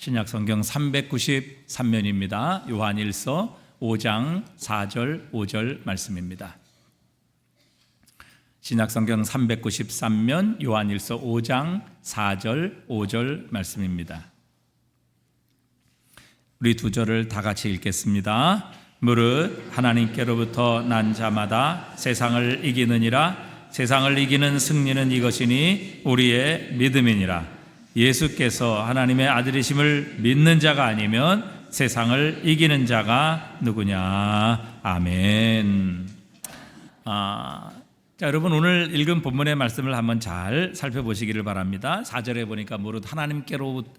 신약 성경 393면입니다. 요한일서 5장 4절 5절 말씀입니다. 신약 성경 393면 요한일서 5장 4절 5절 말씀입니다. 우리 두 절을 다 같이 읽겠습니다. 무릇 하나님께로부터 난 자마다 세상을 이기느니라. 세상을 이기는 승리는 이것이니 우리의 믿음이니라. 예수께서 하나님의 아들이심을 믿는 자가 아니면 세상을 이기는 자가 누구냐. 아멘. 자, 여러분 오늘 읽은 본문의 말씀을 한번 잘 살펴보시기를 바랍니다. 4절에 보니까 무릇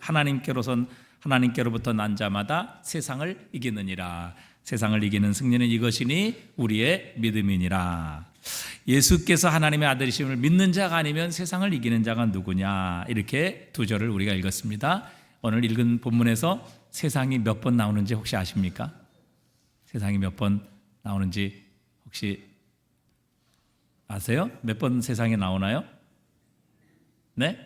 하나님께로부터 난 자마다 세상을 이기느니라. 세상을 이기는 승리는 이것이니 우리의 믿음이니라. 예수께서 하나님의 아들이심을 믿는 자가 아니면 세상을 이기는 자가 누구냐. 이렇게 두 절을 우리가 읽었습니다. 오늘 읽은 본문에서 세상이 몇 번 나오는지 혹시 아십니까? 세상이 몇 번 나오는지 혹시 아세요? 몇 번 세상에 나오나요? 네?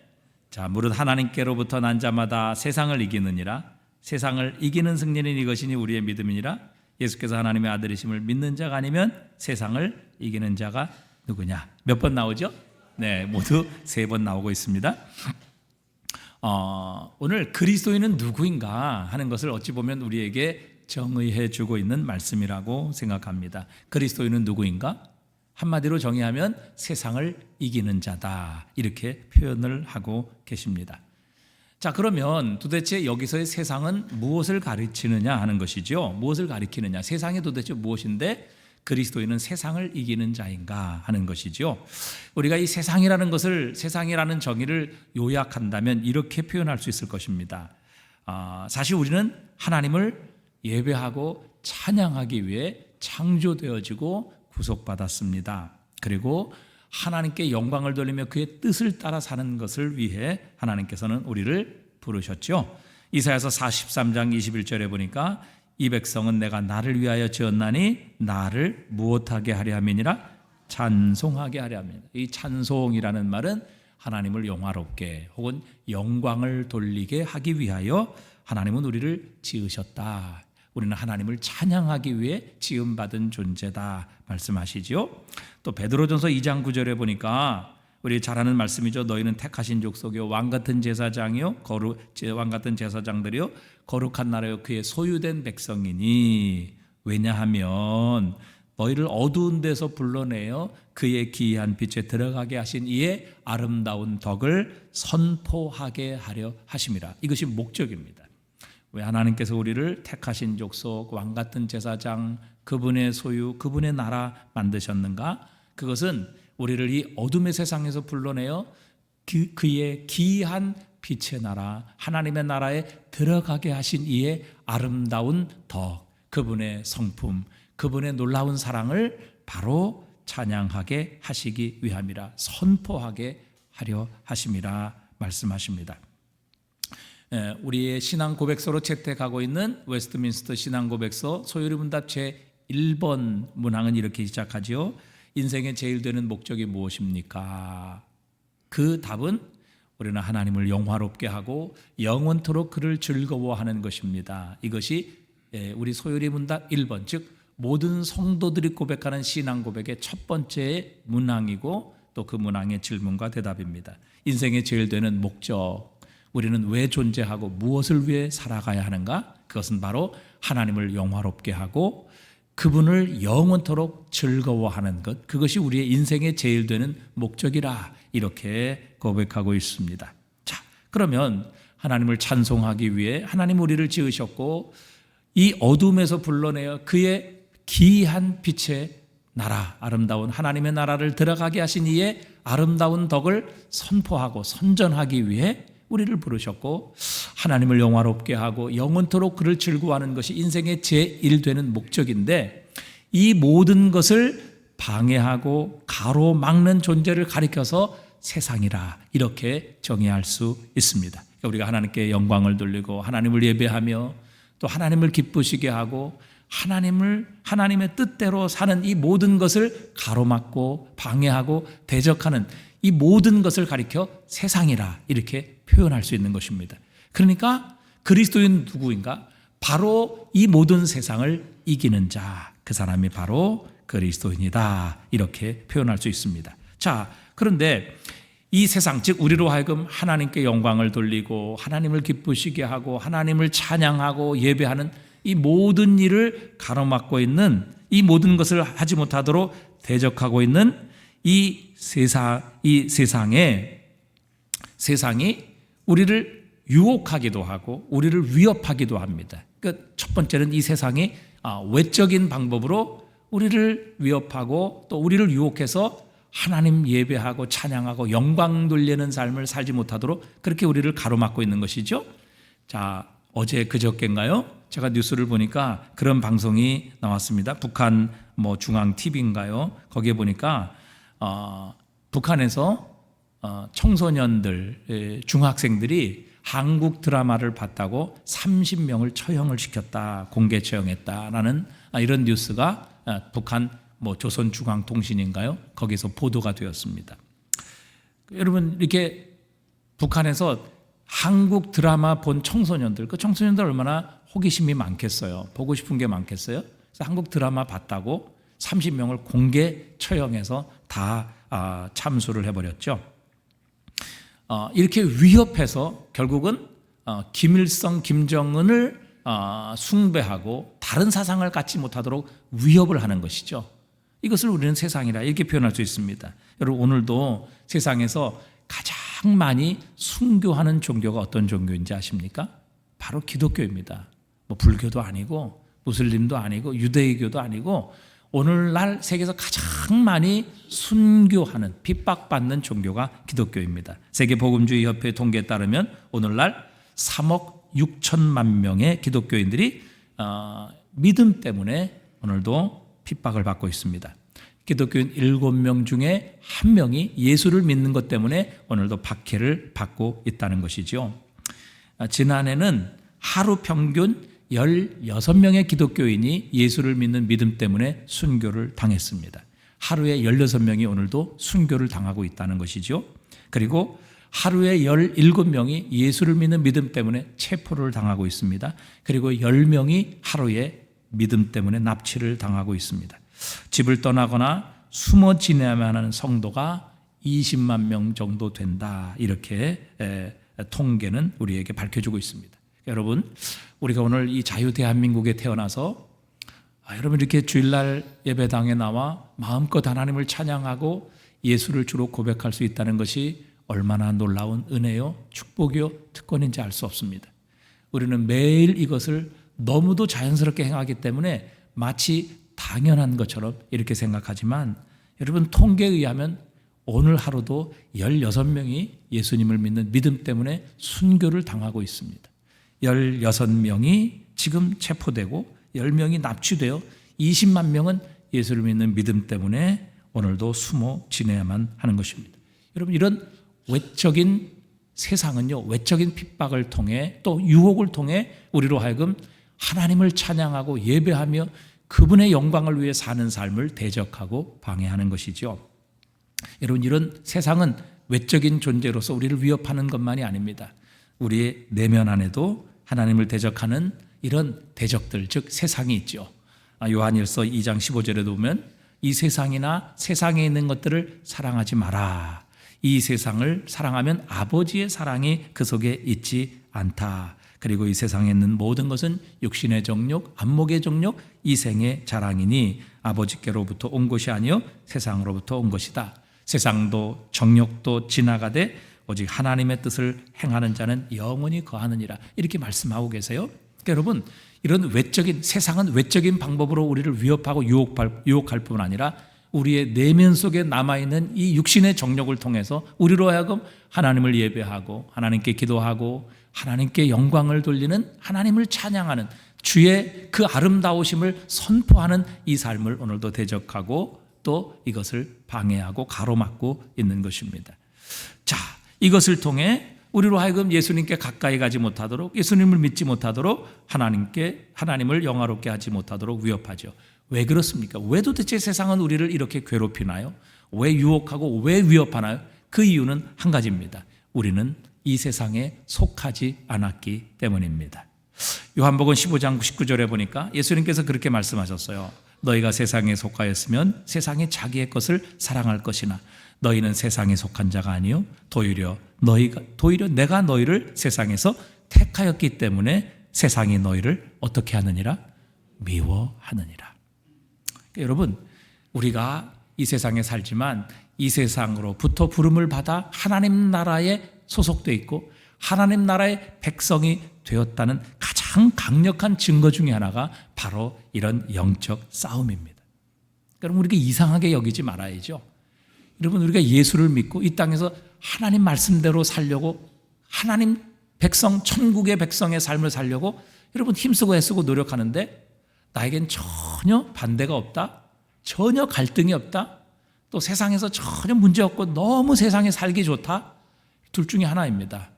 자, 무릇 하나님께로부터 난 자마다 세상을 이기느니라. 세상을 이기는 승리는 이것이니 우리의 믿음이니라. 예수께서 하나님의 아들이심을 믿는 자가 아니면 세상을 이기는 자가 누구냐. 몇 번 나오죠? 네, 모두 3번 나오고 있습니다. 오늘 그리스도인은 누구인가 하는 것을 어찌 보면 우리에게 정의해 주고 있는 말씀이라고 생각합니다. 그리스도인은 누구인가? 한마디로 정의하면 세상을 이기는 자다, 이렇게 표현을 하고 계십니다. 자, 그러면 도대체 여기서의 세상은 무엇을 가르치느냐 하는 것이죠. 무엇을 가리키느냐, 세상이 도대체 무엇인데 그리스도인은 세상을 이기는 자인가 하는 것이죠. 우리가 이 세상이라는 것을, 세상이라는 정의를 요약한다면 이렇게 표현할 수 있을 것입니다. 사실 우리는 하나님을 예배하고 찬양하기 위해 창조되어지고 구속받았습니다. 그리고 하나님께 영광을 돌리며 그의 뜻을 따라 사는 것을 위해 하나님께서는 우리를 부르셨죠. 이사야서 43장 21절에 보니까 이 백성은 내가 나를 위하여 지었나니 나를 무엇하게 하려 함이니라. 찬송하게 하려 함이니라. 이 찬송이라는 말은 하나님을 영화롭게 혹은 영광을 돌리게 하기 위하여 하나님은 우리를 지으셨다. 우리는 하나님을 찬양하기 위해 지음받은 존재다 말씀하시죠. 또 베드로전서 2장 9절에 보니까 우리 잘 아는 말씀이죠. 너희는 택하신 족속이요 왕같은 제사장이요 왕같은 제사장들이요 거룩한 나라요 그의 소유된 백성이니. 왜냐하면 너희를 어두운 데서 불러내어 그의 기이한 빛에 들어가게 하신 이의 아름다운 덕을 선포하게 하려 하심이라. 이것이 목적입니다. 왜 하나님께서 우리를 택하신 족속, 왕같은 제사장, 그분의 소유, 그분의 나라 만드셨는가? 그것은 우리를 이 어둠의 세상에서 불러내어 그의 기이한 빛의 나라, 하나님의 나라에 들어가게 하신 이의 아름다운 덕, 그분의 성품, 그분의 놀라운 사랑을 바로 찬양하게 하시기 위함이라, 선포하게 하려 하심이라 말씀하십니다. 우리의 신앙 고백서로 채택하고 있는 웨스트민스터 신앙 고백서 소요리 문답 제1번 문항은 이렇게 시작하죠. 인생의 제일 되는 목적이 무엇입니까? 그 답은 우리는 하나님을 영화롭게 하고 영원토록 그를 즐거워하는 것입니다. 이것이 우리 소요리 문답 1번, 즉 모든 성도들이 고백하는 신앙 고백의 첫 번째 문항이고 또 그 문항의 질문과 대답입니다. 인생의 제일 되는 목적, 우리는 왜 존재하고 무엇을 위해 살아가야 하는가? 그것은 바로 하나님을 영화롭게 하고 그분을 영원토록 즐거워하는 것, 그것이 우리의 인생의 제일 되는 목적이라 이렇게 고백하고 있습니다. 자, 그러면 하나님을 찬송하기 위해 하나님 우리를 지으셨고 이 어둠에서 불러내어 그의 기이한 빛의 나라, 아름다운 하나님의 나라를 들어가게 하신 이의 아름다운 덕을 선포하고 선전하기 위해 우리를 부르셨고 하나님을 영화롭게 하고 영원토록 그를 즐거워하는 것이 인생의 제1되는 목적인데, 이 모든 것을 방해하고 가로막는 존재를 가리켜서 세상이라 이렇게 정의할 수 있습니다. 그러니까 우리가 하나님께 영광을 돌리고 하나님을 예배하며 또 하나님을 기쁘시게 하고 하나님의 뜻대로 사는 이 모든 것을 가로막고 방해하고 대적하는 이 모든 것을 가리켜 세상이라 이렇게 표현할 수 있는 것입니다. 그러니까 그리스도인 누구인가? 바로 이 모든 세상을 이기는 자, 그 사람이 바로 그리스도인이다. 이렇게 표현할 수 있습니다. 자, 그런데 이 세상, 즉 우리로 하여금 하나님께 영광을 돌리고 하나님을 기쁘시게 하고 하나님을 찬양하고 예배하는 이 모든 일을 가로막고 있는, 이 모든 것을 하지 못하도록 대적하고 있는 이 세상이 우리를 유혹하기도 하고 우리를 위협하기도 합니다. 그러니까 첫 번째는 이 세상이 외적인 방법으로 우리를 위협하고 또 우리를 유혹해서 하나님 예배하고 찬양하고 영광 돌리는 삶을 살지 못하도록 그렇게 우리를 가로막고 있는 것이죠. 자, 어제 그저께인가요? 제가 뉴스를 보니까 그런 방송이 나왔습니다. 북한 중앙 TV인가요? 거기에 보니까 북한에서 청소년들, 중학생들이 한국 드라마를 봤다고 30명을 처형을 시켰다, 공개 처형했다라는 이런 뉴스가 북한 조선중앙통신인가요? 거기서 보도가 되었습니다. 여러분, 이렇게 북한에서 한국 드라마 본 청소년들, 그 청소년들 얼마나 호기심이 많겠어요. 보고 싶은 게 많겠어요. 그래서 한국 드라마 봤다고 30명을 공개 처형해서 다 참수를 해버렸죠. 이렇게 위협해서 결국은 김일성, 김정은을 숭배하고 다른 사상을 갖지 못하도록 위협을 하는 것이죠. 이것을 우리는 세상이라 이렇게 표현할 수 있습니다. 여러분, 오늘도 세상에서 가장 많이 순교하는 종교가 어떤 종교인지 아십니까? 바로 기독교입니다. 불교도 아니고 무슬림도 아니고 유대교도 아니고 오늘날 세계에서 가장 많이 순교하는, 핍박받는 종교가 기독교입니다. 세계복음주의협회 통계에 따르면 오늘날 3억 6천만 명의 기독교인들이 믿음 때문에 오늘도 핍박을 받고 있습니다. 기독교인 7명 중에 1명이 예수를 믿는 것 때문에 오늘도 박해를 받고 있다는 것이죠. 지난해는 하루 평균 16명의 기독교인이 예수를 믿는 믿음 때문에 순교를 당했습니다. 하루에 16명이 오늘도 순교를 당하고 있다는 것이죠. 그리고 하루에 17명이 예수를 믿는 믿음 때문에 체포를 당하고 있습니다. 그리고 10명이 하루에 믿음 때문에 납치를 당하고 있습니다. 집을 떠나거나 숨어 지내야만 하는 성도가 20만 명 정도 된다. 이렇게 통계는 우리에게 밝혀주고 있습니다. 여러분, 우리가 오늘 이 자유 대한민국에 태어나서 여러분 이렇게 주일날 예배당에 나와 마음껏 하나님을 찬양하고 예수를 주로 고백할 수 있다는 것이 얼마나 놀라운 은혜요, 축복이요, 특권인지 알 수 없습니다. 우리는 매일 이것을 너무도 자연스럽게 행하기 때문에 마치 당연한 것처럼 이렇게 생각하지만 여러분, 통계에 의하면 오늘 하루도 16명이 예수님을 믿는 믿음 때문에 순교를 당하고 있습니다. 16명이 지금 체포되고 10명이 납치되어 20만 명은 예수를 믿는 믿음 때문에 오늘도 숨어 지내야만 하는 것입니다. 여러분, 이런 외적인 세상은요, 외적인 핍박을 통해 또 유혹을 통해 우리로 하여금 하나님을 찬양하고 예배하며 그분의 영광을 위해 사는 삶을 대적하고 방해하는 것이죠. 여러분, 이런 세상은 외적인 존재로서 우리를 위협하는 것만이 아닙니다. 우리의 내면 안에도 하나님을 대적하는 이런 대적들, 즉 세상이 있죠. 요한일서 2장 15절에도 보면 이 세상이나 세상에 있는 것들을 사랑하지 마라. 이 세상을 사랑하면 아버지의 사랑이 그 속에 있지 않다. 그리고 이 세상에 있는 모든 것은 육신의 정욕, 안목의 정욕, 이생의 자랑이니 아버지께로부터 온 것이 아니요 세상으로부터 온 것이다. 세상도 정욕도 지나가되 오직 하나님의 뜻을 행하는 자는 영원히 거하느니라. 이렇게 말씀하고 계세요. 그러니까 여러분, 이런 외적인, 세상은 외적인 방법으로 우리를 위협하고 유혹할 뿐 아니라 우리의 내면 속에 남아있는 이 육신의 정욕을 통해서 우리로 하여금 하나님을 예배하고 하나님께 기도하고 하나님께 영광을 돌리는, 하나님을 찬양하는, 주의 그 아름다우심을 선포하는 이 삶을 오늘도 대적하고 또 이것을 방해하고 가로막고 있는 것입니다. 자, 이것을 통해 우리로 하여금 예수님께 가까이 가지 못하도록, 예수님을 믿지 못하도록, 하나님을 영화롭게 하지 못하도록 위협하죠. 왜 그렇습니까? 왜 도대체 세상은 우리를 이렇게 괴롭히나요? 왜 유혹하고 왜 위협하나요? 그 이유는 한 가지입니다. 우리는 이 세상에 속하지 않았기 때문입니다. 요한복음 15장 19절에 보니까 예수님께서 그렇게 말씀하셨어요. 너희가 세상에 속하였으면 세상이 자기의 것을 사랑할 것이나 너희는 세상에 속한 자가 아니요 도리어 내가 너희를 세상에서 택하였기 때문에 세상이 너희를 어떻게 하느니라? 미워하느니라. 그러니까 여러분, 우리가 이 세상에 살지만 이 세상으로부터 부름을 받아 하나님 나라에 소속되어 있고 하나님 나라의 백성이 되었다는 가장 강력한 증거 중에 하나가 바로 이런 영적 싸움입니다. 여러분, 우리가 이상하게 여기지 말아야죠. 여러분, 우리가 예수를 믿고 이 땅에서 하나님 말씀대로 살려고, 하나님 백성, 천국의 백성의 삶을 살려고 여러분 힘쓰고 애쓰고 노력하는데 나에겐 전혀 반대가 없다, 전혀 갈등이 없다, 또 세상에서 전혀 문제 없고 너무 세상에 살기 좋다. 둘 중에 하나입니다.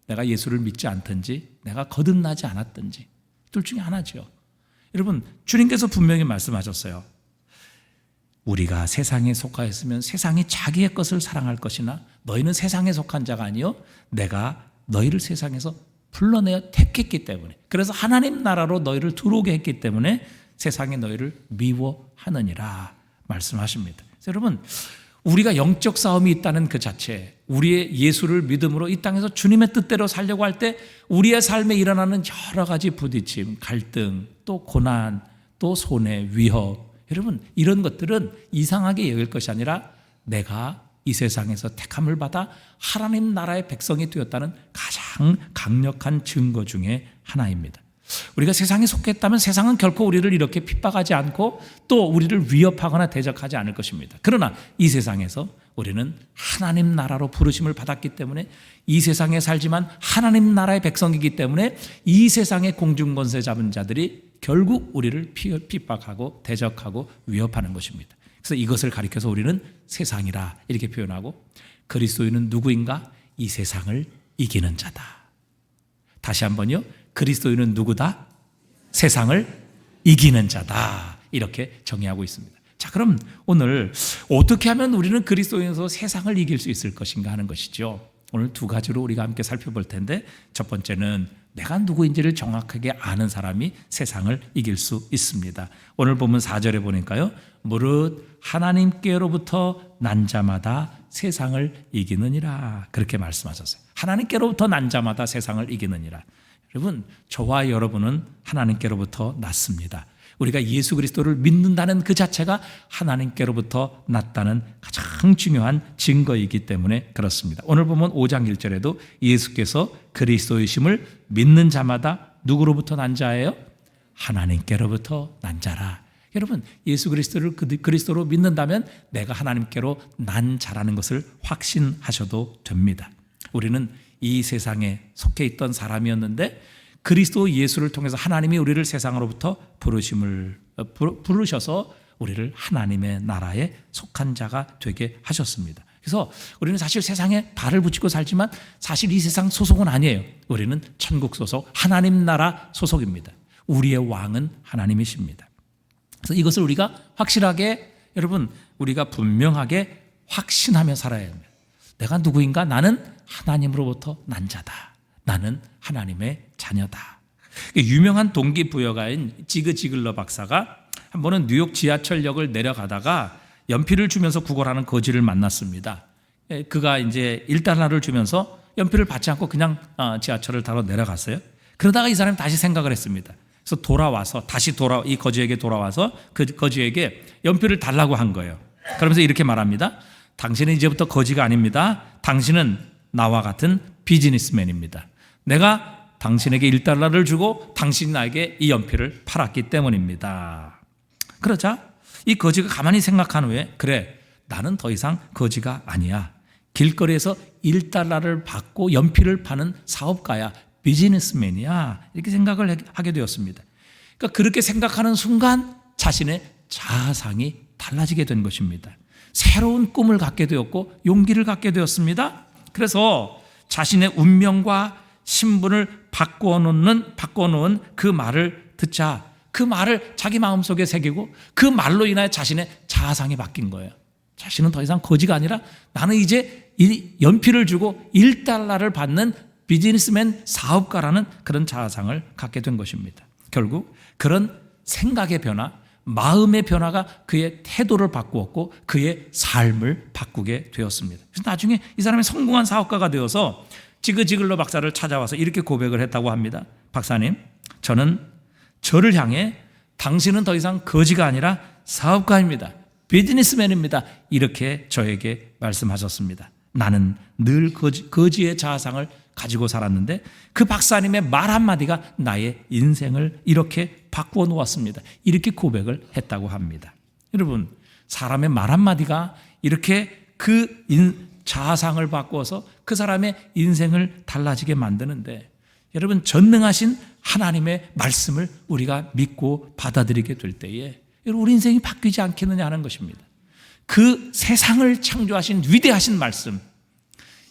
내가 예수를 믿지 않든지 내가 거듭나지 않았든지 둘 중에 하나죠. 여러분, 주님께서 분명히 말씀하셨어요. 우리가 세상에 속하였으면 세상이 자기의 것을 사랑할 것이나 너희는 세상에 속한 자가 아니요 내가 너희를 세상에서 불러내어 택했기 때문에, 그래서 하나님 나라로 너희를 들어오게 했기 때문에 세상이 너희를 미워하느니라 말씀하십니다. 여러분, 우리가 영적 싸움이 있다는 그 자체, 우리의 예수를 믿음으로 이 땅에서 주님의 뜻대로 살려고 할 때 우리의 삶에 일어나는 여러 가지 부딪힘, 갈등, 또 고난, 또 손해, 위협, 여러분 이런 것들은 이상하게 여길 것이 아니라 내가 이 세상에서 택함을 받아 하나님 나라의 백성이 되었다는 가장 강력한 증거 중에 하나입니다. 우리가 세상에 속했다면 세상은 결코 우리를 이렇게 핍박하지 않고 또 우리를 위협하거나 대적하지 않을 것입니다. 그러나 이 세상에서 우리는 하나님 나라로 부르심을 받았기 때문에 이 세상에 살지만 하나님 나라의 백성이기 때문에 이 세상의 공중권세 잡은 자들이 결국 우리를 핍박하고 대적하고 위협하는 것입니다. 그래서 이것을 가리켜서 우리는 세상이라 이렇게 표현하고, 그리스도인은 누구인가? 이 세상을 이기는 자다. 다시 한번요. 그리스도인은 누구다? 세상을 이기는 자다. 이렇게 정의하고 있습니다. 자, 그럼 오늘 어떻게 하면 우리는 그리스도인으로서 세상을 이길 수 있을 것인가 하는 것이죠. 오늘 두 가지로 우리가 함께 살펴볼 텐데, 첫 번째는 내가 누구인지를 정확하게 아는 사람이 세상을 이길 수 있습니다. 오늘 보면 4절에 보니까요. 무릇 하나님께로부터 난 자마다 세상을 이기느니라. 그렇게 말씀하셨어요. 하나님께로부터 난 자마다 세상을 이기느니라. 여러분, 저와 여러분은 하나님께로부터 났습니다. 우리가 예수 그리스도를 믿는다는 그 자체가 하나님께로부터 났다는 가장 중요한 증거이기 때문에 그렇습니다. 오늘 보면 5장 1절에도 예수께서 그리스도이심을 믿는 자마다 누구로부터 난 자예요? 하나님께로부터 난 자라. 여러분, 예수 그리스도를 그리스도로 믿는다면 내가 하나님께로 난 자라는 것을 확신하셔도 됩니다. 우리는 이 세상에 속해 있던 사람이었는데 그리스도 예수를 통해서 하나님이 우리를 세상으로부터 부르셔서 우리를 하나님의 나라에 속한 자가 되게 하셨습니다. 그래서 우리는 사실 세상에 발을 붙이고 살지만 사실 이 세상 소속은 아니에요. 우리는 천국 소속, 하나님 나라 소속입니다. 우리의 왕은 하나님이십니다. 그래서 이것을 우리가 확실하게, 여러분, 우리가 분명하게 확신하며 살아야 합니다. 내가 누구인가? 나는 하나님으로부터 난 자다. 나는 하나님의 자녀다. 유명한 동기부여가인 지그 지글러 박사가 한 번은 뉴욕 지하철역을 내려가다가 연필을 주면서 구걸하는 거지를 만났습니다. 그가 이제 $1를 주면서 연필을 받지 않고 그냥 지하철을 타러 내려갔어요. 그러다가 이 사람이 다시 생각을 했습니다. 그래서 이 거지에게 돌아와서 그 거지에게 연필을 달라고 한 거예요. 그러면서 이렇게 말합니다. 당신은 이제부터 거지가 아닙니다. 당신은 나와 같은 비즈니스맨입니다. 내가 당신에게 $1를 주고 당신이 나에게 이 연필을 팔았기 때문입니다. 그러자 이 거지가 가만히 생각한 후에, 그래, 나는 더 이상 거지가 아니야. 길거리에서 $1를 받고 연필을 파는 사업가야, 비즈니스맨이야. 이렇게 생각을 하게 되었습니다. 그러니까 그렇게 생각하는 순간 자신의 자아상이 달라지게 된 것입니다. 새로운 꿈을 갖게 되었고 용기를 갖게 되었습니다. 그래서 자신의 운명과 신분을 바꿔놓은 그 말을 듣자 그 말을 자기 마음속에 새기고 그 말로 인하여 자신의 자아상이 바뀐 거예요. 자신은 더 이상 거지가 아니라 나는 이제 연필을 주고 1달러를 받는 비즈니스맨 사업가라는 그런 자아상을 갖게 된 것입니다. 결국 그런 생각의 변화, 마음의 변화가 그의 태도를 바꾸었고 그의 삶을 바꾸게 되었습니다. 그래서 나중에 이 사람이 성공한 사업가가 되어서 지그지글러 박사를 찾아와서 이렇게 고백을 했다고 합니다. 박사님, 저를 향해 당신은 더 이상 거지가 아니라 사업가입니다. 비즈니스맨입니다. 이렇게 저에게 말씀하셨습니다. 나는 늘 거지의 자아상을 가지고 살았는데 그 박사님의 말 한마디가 나의 인생을 이렇게 바꾸어 놓았습니다. 이렇게 고백을 했다고 합니다. 여러분, 사람의 말 한마디가 이렇게 그 자아상을 바꾸어서 그 사람의 인생을 달라지게 만드는데, 여러분, 전능하신 하나님의 말씀을 우리가 믿고 받아들이게 될 때에 여러분, 우리 인생이 바뀌지 않겠느냐 하는 것입니다. 그 세상을 창조하신 위대하신 말씀,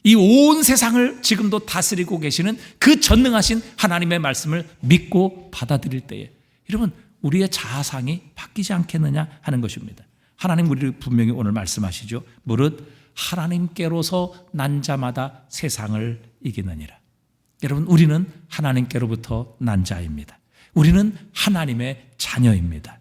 이 온 세상을 지금도 다스리고 계시는 그 전능하신 하나님의 말씀을 믿고 받아들일 때에 여러분, 우리의 자아상이 바뀌지 않겠느냐 하는 것입니다. 하나님 우리를 분명히 오늘 말씀하시죠. 무릇 하나님께로서 난 자마다 세상을 이기느니라. 여러분, 우리는 하나님께로부터 난 자입니다. 우리는 하나님의 자녀입니다.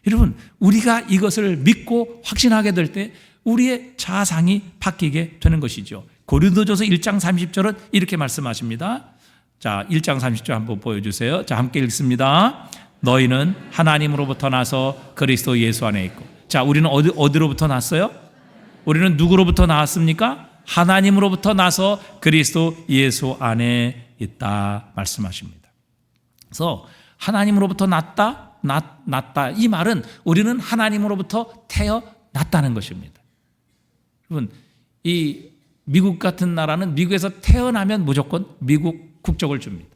여러분, 우리가 이것을 믿고 확신하게 될 때 우리의 자아상이 바뀌게 되는 것이죠. 고린도전서 1장 30절은 이렇게 말씀하십니다. 자, 1장 30절 한번 보여주세요. 자, 함께 읽습니다. 너희는 하나님으로부터 나서 그리스도 예수 안에 있고. 자, 우리는 어디로부터 났어요? 우리는 누구로부터 나왔습니까? 하나님으로부터 나서 그리스도 예수 안에 있다 말씀하십니다. 그래서 하나님으로부터 났다 이 말은 우리는 하나님으로부터 태어났다는 것입니다. 여러분, 이 미국 같은 나라는 미국에서 태어나면 무조건 미국 국적을 줍니다.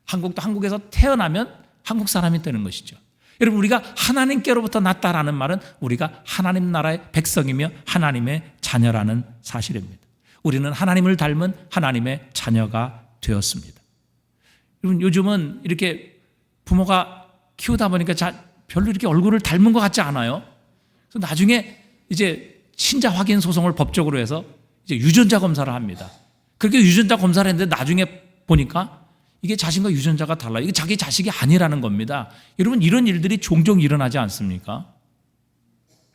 한국도 한국에서 태어나면 한국 사람이 되는 것이죠. 여러분, 우리가 하나님께로부터 났다라는 말은 우리가 하나님 나라의 백성이며 하나님의 자녀라는 사실입니다. 우리는 하나님을 닮은 하나님의 자녀가 되었습니다. 여러분, 요즘은 이렇게 부모가 키우다 보니까 별로 이렇게 얼굴을 닮은 것 같지 않아요? 그래서 나중에 이제 친자 확인 소송을 법적으로 해서 이제 유전자 검사를 합니다. 그렇게 유전자 검사를 했는데 나중에 보니까 이게 자신과 유전자가 달라요. 이게 자기 자식이 아니라는 겁니다. 여러분, 이런 일들이 종종 일어나지 않습니까?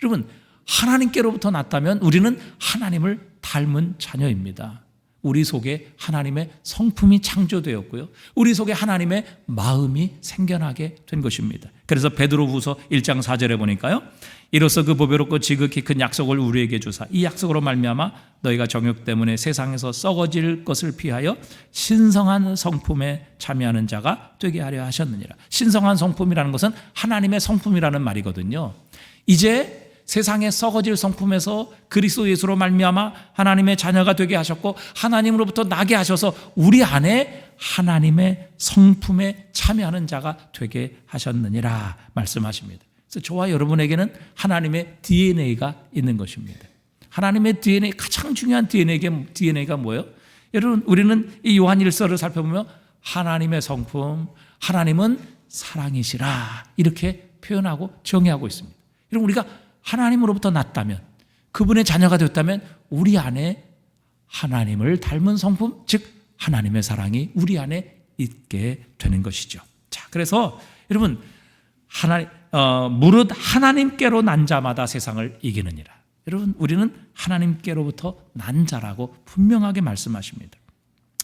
여러분, 하나님께로부터 났다면 우리는 하나님을 닮은 자녀입니다. 우리 속에 하나님의 성품이 창조되었고요, 우리 속에 하나님의 마음이 생겨나게 된 것입니다. 그래서 베드로후서 1장 4절에 보니까요, 이로써 그 보배롭고 지극히 큰 약속을 우리에게 주사 이 약속으로 말미암아 너희가 정욕 때문에 세상에서 썩어질 것을 피하여 신성한 성품에 참여하는 자가 되게 하려 하셨느니라. 신성한 성품이라는 것은 하나님의 성품이라는 말이거든요. 이제 세상에 썩어질 성품에서 그리스도 예수로 말미암아 하나님의 자녀가 되게 하셨고 하나님으로부터 나게 하셔서 우리 안에 하나님의 성품에 참여하는 자가 되게 하셨느니라 말씀하십니다. 그래서 저와 여러분에게는 하나님의 DNA가 있는 것입니다. 하나님의 DNA, 가장 중요한 DNA가 뭐예요? 여러분, 우리는 이 요한 1서를 살펴보면 하나님의 성품, 하나님은 사랑이시라 이렇게 표현하고 정의하고 있습니다. 여러분, 우리가 하나님으로부터 났다면, 그분의 자녀가 되었다면 우리 안에 하나님을 닮은 성품, 즉 하나님의 사랑이 우리 안에 있게 되는 것이죠. 자, 그래서 여러분, 무릇 하나님께로 난 자마다 세상을 이기느니라. 여러분, 우리는 하나님께로부터 난 자라고 분명하게 말씀하십니다.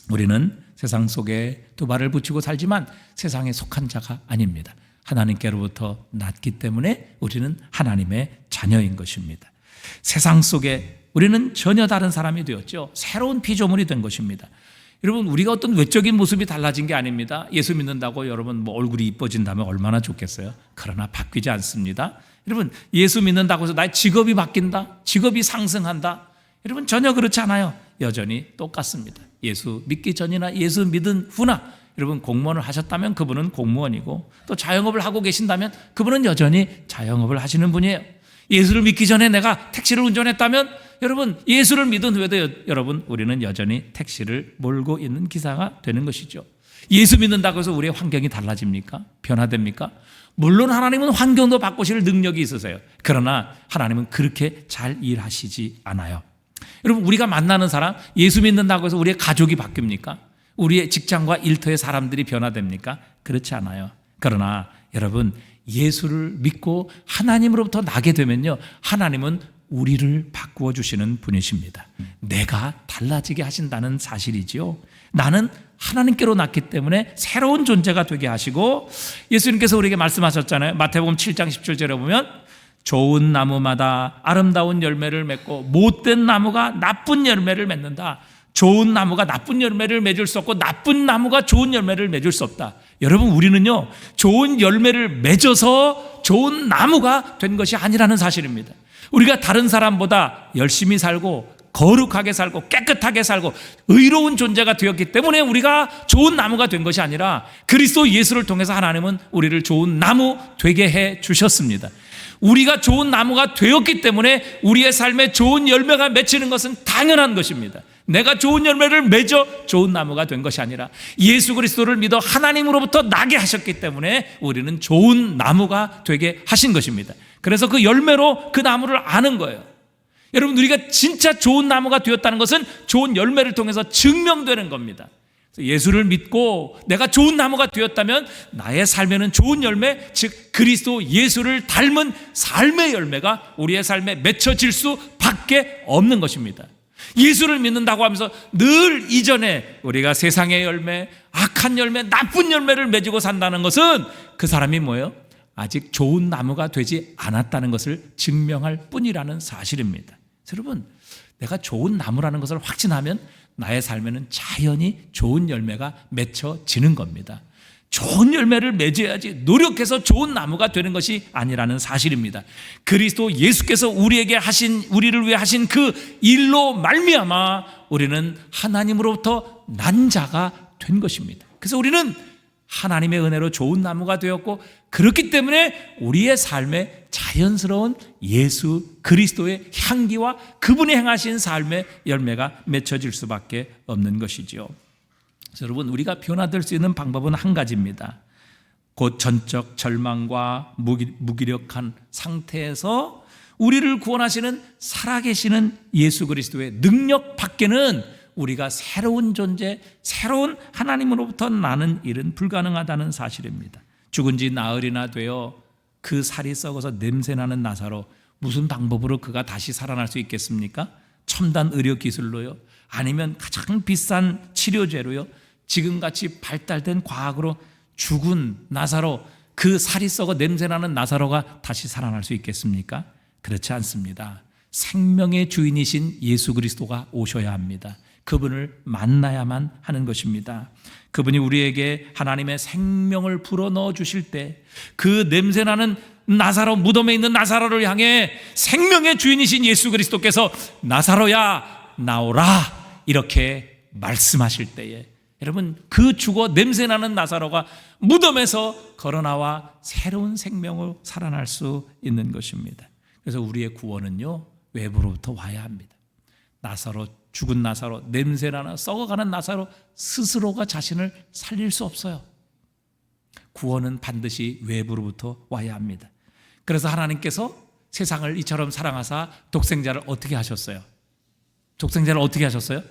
우리는 세상 속에 두 발을 붙이고 살지만 세상에 속한 자가 아닙니다. 하나님께로부터 났기 때문에 우리는 하나님의 자녀인 것입니다. 세상 속에 우리는 전혀 다른 사람이 되었죠. 새로운 피조물이 된 것입니다. 여러분, 우리가 어떤 외적인 모습이 달라진 게 아닙니다. 예수 믿는다고 여러분 얼굴이 이뻐진다면 얼마나 좋겠어요. 그러나 바뀌지 않습니다. 여러분, 예수 믿는다고 해서 나의 직업이 바뀐다, 직업이 상승한다, 여러분 전혀 그렇지 않아요. 여전히 똑같습니다. 예수 믿기 전이나 예수 믿은 후나 여러분 공무원을 하셨다면 그분은 공무원이고, 또 자영업을 하고 계신다면 그분은 여전히 자영업을 하시는 분이에요. 예수를 믿기 전에 내가 택시를 운전했다면 여러분 예수를 믿은 후에도 여러분 우리는 여전히 택시를 몰고 있는 기사가 되는 것이죠. 예수 믿는다고 해서 우리의 환경이 달라집니까? 변화됩니까? 물론 하나님은 환경도 바꾸실 능력이 있으세요. 그러나 하나님은 그렇게 잘 일하시지 않아요. 여러분, 우리가 만나는 사람, 예수 믿는다고 해서 우리의 가족이 바뀝니까? 우리의 직장과 일터의 사람들이 변화됩니까? 그렇지 않아요. 그러나 여러분, 예수를 믿고 하나님으로부터 나게 되면요, 하나님은 우리를 바꾸어 주시는 분이십니다. 내가 달라지게 하신다는 사실이지요. 나는 하나님께로 났기 때문에 새로운 존재가 되게 하시고, 예수님께서 우리에게 말씀하셨잖아요. 마태복음 7장 17절에 보면 좋은 나무마다 아름다운 열매를 맺고 못된 나무가 나쁜 열매를 맺는다. 좋은 나무가 나쁜 열매를 맺을 수 없고 나쁜 나무가 좋은 열매를 맺을 수 없다. 여러분, 우리는요, 좋은 열매를 맺어서 좋은 나무가 된 것이 아니라는 사실입니다. 우리가 다른 사람보다 열심히 살고 거룩하게 살고 깨끗하게 살고 의로운 존재가 되었기 때문에 우리가 좋은 나무가 된 것이 아니라 그리스도 예수를 통해서 하나님은 우리를 좋은 나무 되게 해 주셨습니다. 우리가 좋은 나무가 되었기 때문에 우리의 삶에 좋은 열매가 맺히는 것은 당연한 것입니다. 내가 좋은 열매를 맺어 좋은 나무가 된 것이 아니라 예수 그리스도를 믿어 하나님으로부터 나게 하셨기 때문에 우리는 좋은 나무가 되게 하신 것입니다. 그래서 그 열매로 그 나무를 아는 거예요. 여러분, 우리가 진짜 좋은 나무가 되었다는 것은 좋은 열매를 통해서 증명되는 겁니다. 예수를 믿고 내가 좋은 나무가 되었다면 나의 삶에는 좋은 열매, 즉 그리스도 예수를 닮은 삶의 열매가 우리의 삶에 맺혀질 수밖에 없는 것입니다. 예수를 믿는다고 하면서 늘 이전에 우리가 세상의 열매, 악한 열매, 나쁜 열매를 맺고 산다는 것은 그 사람이 뭐예요? 아직 좋은 나무가 되지 않았다는 것을 증명할 뿐이라는 사실입니다. 여러분, 내가 좋은 나무라는 것을 확신하면 나의 삶에는 자연히 좋은 열매가 맺혀지는 겁니다. 좋은 열매를 맺어야지 노력해서 좋은 나무가 되는 것이 아니라는 사실입니다. 그리스도 예수께서 우리를 위해 하신 그 일로 말미암아 우리는 하나님으로부터 난 자가 된 것입니다. 그래서 우리는 하나님의 은혜로 좋은 나무가 되었고, 그렇기 때문에 우리의 삶에 자연스러운 예수 그리스도의 향기와 그분이 행하신 삶의 열매가 맺혀질 수밖에 없는 것이죠. 여러분, 우리가 변화될 수 있는 방법은 한 가지입니다. 곧 전적 절망과 무기력한 상태에서 우리를 구원하시는 살아계시는 예수 그리스도의 능력 밖에는 우리가 새로운 존재, 새로운 하나님으로부터 나는 일은 불가능하다는 사실입니다. 죽은 지 나흘이나 되어 그 살이 썩어서 냄새나는 나사로, 무슨 방법으로 그가 다시 살아날 수 있겠습니까? 첨단 의료 기술로요? 아니면 가장 비싼 치료제로요? 지금같이 발달된 과학으로 죽은 나사로, 그 살이 썩어 냄새나는 나사로가 다시 살아날 수 있겠습니까? 그렇지 않습니다. 생명의 주인이신 예수 그리스도가 오셔야 합니다. 그분을 만나야만 하는 것입니다. 그분이 우리에게 하나님의 생명을 불어넣어 주실 때 그 냄새나는 나사로, 무덤에 있는 나사로를 향해 생명의 주인이신 예수 그리스도께서 나사로야 나오라 이렇게 말씀하실 때에, 여러분, 그 죽어 냄새나는 나사로가 무덤에서 걸어나와 새로운 생명으로 살아날 수 있는 것입니다. 그래서 우리의 구원은요, 외부로부터 와야 합니다. 나사로, 죽은 나사로, 냄새나는 썩어가는 나사로 스스로가 자신을 살릴 수 없어요. 구원은 반드시 외부로부터 와야 합니다. 그래서 하나님께서 세상을 이처럼 사랑하사 독생자를 어떻게 하셨어요? 독생자를 어떻게 하셨어요?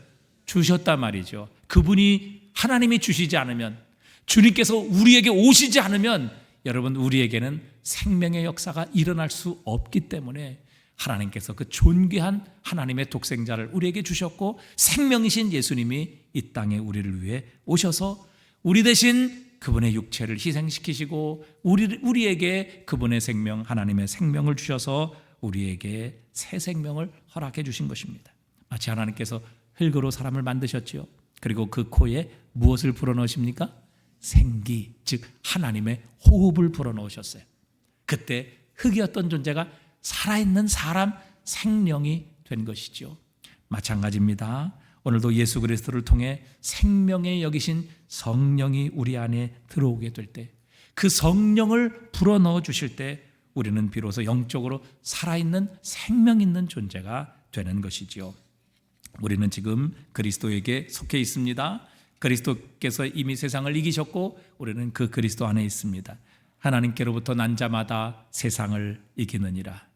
주셨단 말이죠. 그분이, 하나님이 주시지 않으면, 주님께서 우리에게 오시지 않으면 여러분, 우리에게는 생명의 역사가 일어날 수 없기 때문에 하나님께서 그 존귀한 하나님의 독생자를 우리에게 주셨고, 생명이신 예수님이 이 땅에 우리를 위해 오셔서 우리 대신 그분의 육체를 희생시키시고 우리에게 그분의 생명, 하나님의 생명을 주셔서 우리에게 새 생명을 허락해 주신 것입니다. 마치 하나님께서 흙으로 사람을 만드셨지요. 그리고 그 코에 무엇을 불어넣으십니까? 생기, 즉 하나님의 호흡을 불어넣으셨어요. 그때 흙이었던 존재가 살아있는 사람, 생명이 된 것이죠. 마찬가지입니다. 오늘도 예수 그리스도를 통해 생명의 여기신 성령이 우리 안에 들어오게 될 때, 그 성령을 불어넣어 주실 때 우리는 비로소 영적으로 살아있는 생명 있는 존재가 되는 것이지요. 우리는 지금 그리스도에게 속해 있습니다. 그리스도께서 이미 세상을 이기셨고 우리는 그 그리스도 안에 있습니다. 하나님께로부터 난 자마다 세상을 이기느니라.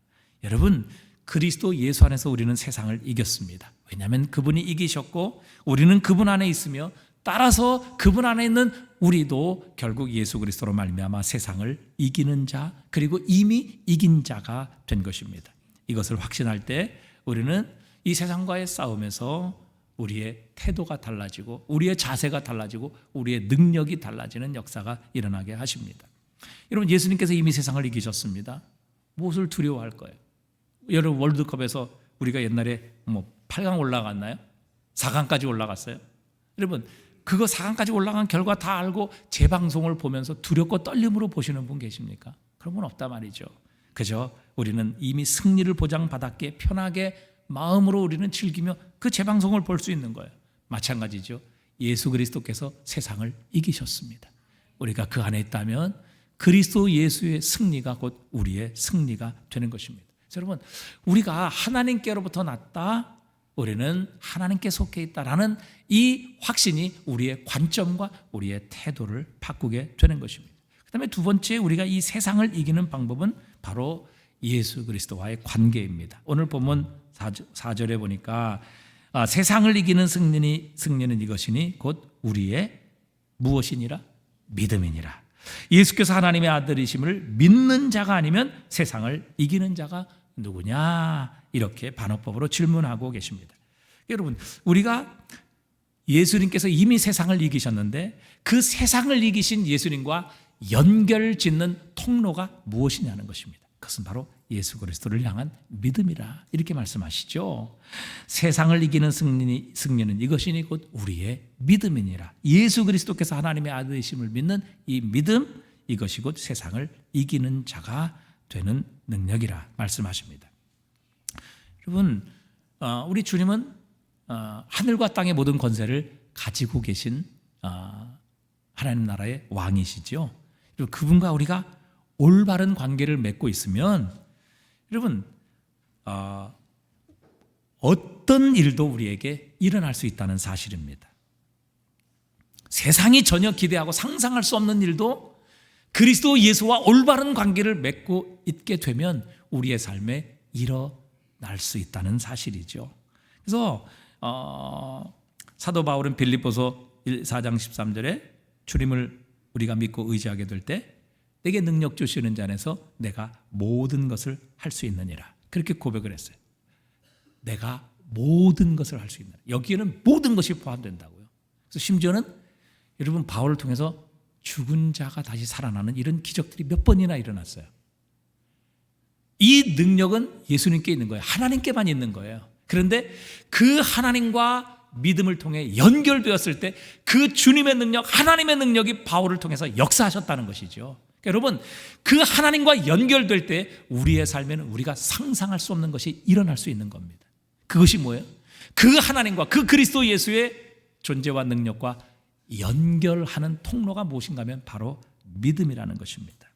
여러분, 그리스도 예수 안에서 우리는 세상을 이겼습니다. 왜냐하면 그분이 이기셨고 우리는 그분 안에 있으며 따라서 그분 안에 있는 우리도 결국 예수 그리스도로 말미암아 세상을 이기는 자, 그리고 이미 이긴 자가 된 것입니다. 이것을 확신할 때 우리는 이 세상과의 싸움에서 우리의 태도가 달라지고 우리의 자세가 달라지고 우리의 능력이 달라지는 역사가 일어나게 하십니다. 여러분, 예수님께서 이미 세상을 이기셨습니다. 무엇을 두려워할 거예요? 여러분, 월드컵에서 우리가 옛날에 8강 올라갔나요? 4강까지 올라갔어요? 여러분, 그거 4강까지 올라간 결과 다 알고 재방송을 보면서 두렵고 떨림으로 보시는 분 계십니까? 그런 분 없단 말이죠. 그저 우리는 이미 승리를 보장받았기에 편하게 마음으로 우리는 즐기며 그 재방송을 볼 수 있는 거예요. 마찬가지죠. 예수 그리스도께서 세상을 이기셨습니다. 우리가 그 안에 있다면 그리스도 예수의 승리가 곧 우리의 승리가 되는 것입니다. 여러분, 우리가 하나님께로부터 났다, 우리는 하나님께 속해 있다라는 이 확신이 우리의 관점과 우리의 태도를 바꾸게 되는 것입니다. 그 다음에 두 번째, 우리가 이 세상을 이기는 방법은 바로 예수 그리스도와의 관계입니다. 오늘 본문 4절에 보니까 세상을 이기는 승리는 이것이니 곧 우리의 무엇이니라? 믿음이니라. 예수께서 하나님의 아들이심을 믿는 자가 아니면 세상을 이기는 자가 누구냐? 이렇게 반어법으로 질문하고 계십니다. 여러분, 우리가 예수님께서 이미 세상을 이기셨는데 그 세상을 이기신 예수님과 연결 짓는 통로가 무엇이냐는 것입니다. 그것은 바로 예수 그리스도를 향한 믿음이라, 이렇게 말씀하시죠. 세상을 이기는 승리는 이것이니 곧 우리의 믿음이니라. 예수 그리스도께서 하나님의 아들이심을 믿는 이 믿음, 이것이 곧 세상을 이기는 자가 되는 능력이라 말씀하십니다. 여러분, 우리 주님은 하늘과 땅의 모든 권세를 가지고 계신 하나님 나라의 왕이시죠. 그리고 그분과 우리가 올바른 관계를 맺고 있으면 여러분, 어떤 일도 우리에게 일어날 수 있다는 사실입니다. 세상이 전혀 기대하고 상상할 수 없는 일도 그리스도 예수와 올바른 관계를 맺고 있게 되면 우리의 삶에 일어날 수 있다는 사실이죠. 그래서 사도 바울은 빌립보서 4장 13절에 주님을 우리가 믿고 의지하게 될 때 내게 능력 주시는 자 안에서 내가 모든 것을 할 수 있느니라, 그렇게 고백을 했어요. 내가 모든 것을 할 수 있느니라. 여기에는 모든 것이 포함된다고요. 그래서 심지어는 여러분, 바울을 통해서 죽은 자가 다시 살아나는 이런 기적들이 몇 번이나 일어났어요. 이 능력은 예수님께 있는 거예요. 하나님께만 있는 거예요. 그런데 그 하나님과 믿음을 통해 연결되었을 때 그 주님의 능력, 하나님의 능력이 바울을 통해서 역사하셨다는 것이죠. 그러니까 여러분, 그 하나님과 연결될 때 우리의 삶에는 우리가 상상할 수 없는 것이 일어날 수 있는 겁니다. 그것이 뭐예요? 그 하나님과 그 그리스도 예수의 존재와 능력과 연결하는 통로가 무엇인가 하면 바로 믿음이라는 것입니다.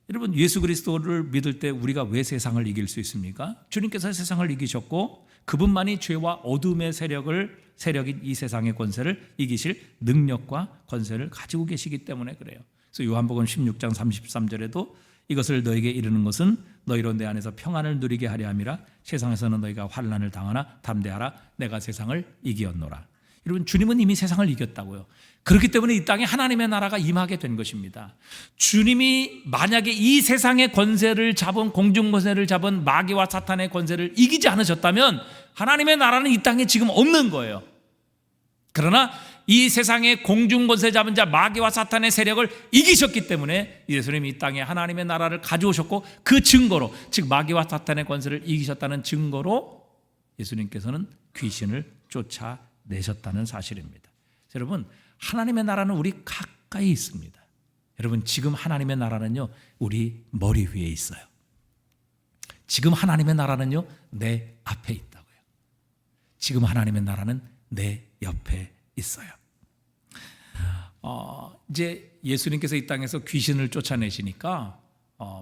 여러분, 예수 그리스도를 믿을 때 우리가 왜 세상을 이길 수 있습니까? 주님께서 세상을 이기셨고 그분만이 죄와 어둠의 세력인 이 세상의 권세를 이기실 능력과 권세를 가지고 계시기 때문에 그래요. 그래서 요한복음 16장 33절에도 이것을 너에게 이르는 것은 너희로 내 안에서 평안을 누리게 하려 함이라. 세상에서는 너희가 환난을 당하나 담대하라. 내가 세상을 이기었노라. 여러분, 주님은 이미 세상을 이겼다고요. 그렇기 때문에 이 땅에 하나님의 나라가 임하게 된 것입니다. 주님이 만약에 이 세상의 권세를 잡은, 공중 권세를 잡은 마귀와 사탄의 권세를 이기지 않으셨다면 하나님의 나라는 이 땅에 지금 없는 거예요. 그러나 이 세상의 공중 권세 잡은 자 마귀와 사탄의 세력을 이기셨기 때문에 예수님이 이 땅에 하나님의 나라를 가져오셨고, 그 증거로, 즉 마귀와 사탄의 권세를 이기셨다는 증거로 예수님께서는 귀신을 쫓아내셨다는 사실입니다. 여러분, 하나님의 나라는 우리 가까이 있습니다. 여러분, 지금 하나님의 나라는요, 우리 머리 위에 있어요. 지금 하나님의 나라는요, 내 앞에 있다고요. 지금 하나님의 나라는 내 옆에 있어요. 이제 예수님께서 이 땅에서 귀신을 쫓아내시니까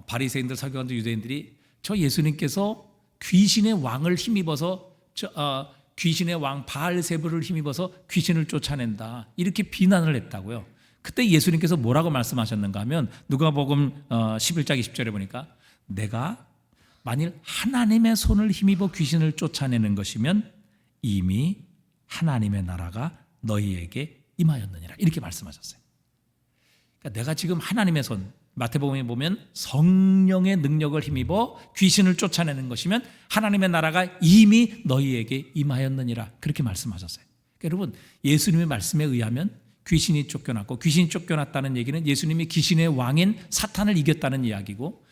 바리새인들, 서기관들, 유대인들이 저 예수님께서 귀신의 왕을 힘입어서 귀신의 왕 바알세불을 힘입어서 귀신을 쫓아낸다, 이렇게 비난을 했다고요. 그때 예수님께서 뭐라고 말씀하셨는가 하면 누가복음 11장 20절에 보니까 내가 만일 하나님의 손을 힘입어 귀신을 쫓아내는 것이면 이미 하나님의 나라가 너희에게 임하였느니라, 이렇게 말씀하셨어요. 그러니까 내가 지금 하나님의 손, 마태복음에 보면 성령의 능력을 힘입어 귀신을 쫓아내는 것이면 하나님의 나라가 이미 너희에게 임하였느니라, 그렇게 말씀하셨어요. 그러니까 여러분, 예수님의 말씀에 의하면 귀신이 쫓겨났고, 귀신이 쫓겨났다는 얘기는 예수님이 귀신의 왕인 사탄을 이겼다는 이야기고,